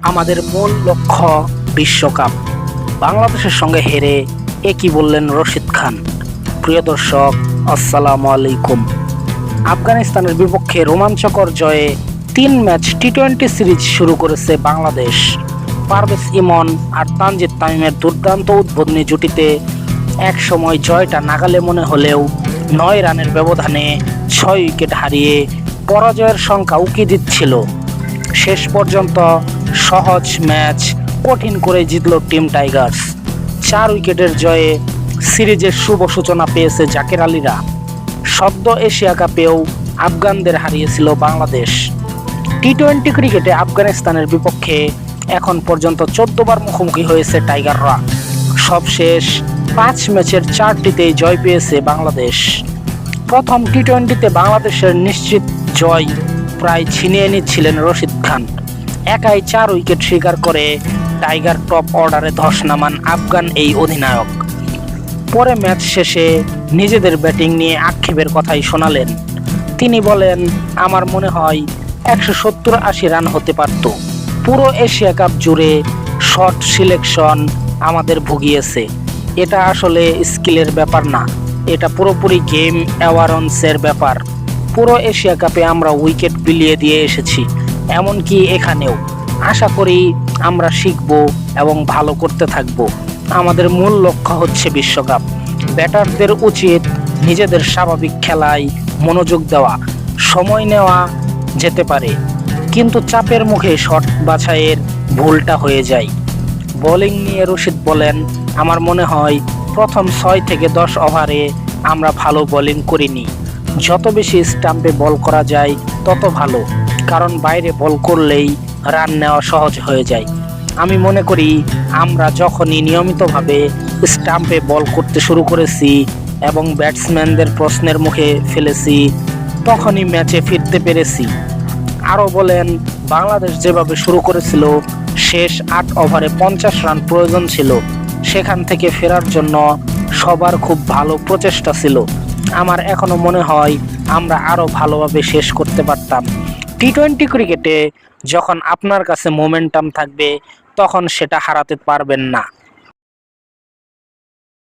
আমাদের মূল লক্ষ্য বিশ্বকাপ। বাংলাদেশের সঙ্গে হেরে একই বললেন রশিদ খান। প্রিয় দর্শক, আসসালামু আলাইকুম। আফগানিস্তানের বিপক্ষে রোমাঞ্চকর জয়ে 3 ম্যাচ টি-20 সিরিজ শুরু করেছে বাংলাদেশ। পারভেজ ইমন আর তানজিদ তামিমের দুর্দান্ত উদ্বোধনী জুটিতে একসময় জয়টা নাগালে মনে হলেও 9 রানের ব্যবধানে 6 উইকেট হারিয়ে পরাজয়ের সংখ্যা উকি দিচ্ছিল। শেষ পর্যন্ত সহজ ম্যাচ কঠিন করে জিতল টিম টাইগার্স। 4 উইকেটের জয়ে সিরিজের শুভ সূচনা পেয়েছে জাকের আলীরা। সদ্য এশিয়া কাপেও আফগানদের হারিয়েছিল বাংলাদেশ। টি-20 ক্রিকেটে আফগানিস্তানের বিপক্ষে এখন পর্যন্ত 14 বার মুখোমুখি হয়েছে টাইগাররা। সবশেষ 5 ম্যাচের 4টিতেই জয় পেয়েছে বাংলাদেশ। প্রথম টি-20তে বাংলাদেশের নিশ্চিত জয় প্রায় ছিনিয়ে নিচ্ছিলেন রশিদ খান। একাই 4 উইকেট শিকার করে টাইগার টপ অর্ডারে ধস নামান আফগান এই অধিনায়ক। পরে ম্যাচ শেষে নিজেদের ব্যাটিং নিয়ে আক্ষেপের কথাই শোনালেন। তিনি বলেন, আমার মনে হয় 170-80 রান হতে পারত। পুরো এশিয়া কাপ জুড়ে শট সিলেকশন আমাদের ভুগিয়েছে। এটা আসলে স্কিলের ব্যাপার না, এটা পুরোপুরি গেম অ্যাওয়ারনেসের ব্যাপার। পুরো এশিয়া কাপে আমরা উইকেট বিলিয়ে দিয়ে এসেছি, এমনকি এখানেও। আশা করি আমরা শিখব এবং ভালো করতে থাকব। আমাদের মূল লক্ষ্য হচ্ছে বিশ্বকাপ। ব্যাটারদের উচিত নিজেদের স্বাভাবিক খেলায় মনোযোগ দেওয়া। সময় নেওয়া যেতে পারে, কিন্তু চাপের মুখে শট বাছাইয়ের ভুলটা হয়ে যায়। বোলিং নিয়ে রশিদ বলেন, আমার মনে হয় প্রথম 6 থেকে 10 ওভারে আমরা ভালো বোলিং করিনি। যত বেশি স্টাম্পে বল করা যায় তত ভালো, কারণ বাইরে বল করলেই রান নেওয়া সহজ হয়ে যায়। আমি মনে করি আমরা যখনই নিয়মিতভাবে স্টাম্পে বল করতে শুরু করেছি এবং ব্যাটসম্যানদের প্রশ্নের মুখে ফেলেছি, তখনই ম্যাচে ফিরতে পেরেছি। আরও বলেন, বাংলাদেশ যেভাবে শুরু করেছিল, শেষ 8 ওভারে 50 রান প্রয়োজন ছিল। সেখান থেকে ফেরার জন্য সবার খুব ভালো প্রচেষ্টা ছিল। আমার এখনো মনে হয় আমরা আরও ভালোভাবে শেষ করতে পারতাম। টি-20 ক্রিকেটে যখন আপনার কাছে মোমেন্টাম থাকবে, তখন সেটা হারাতে পারবেন না।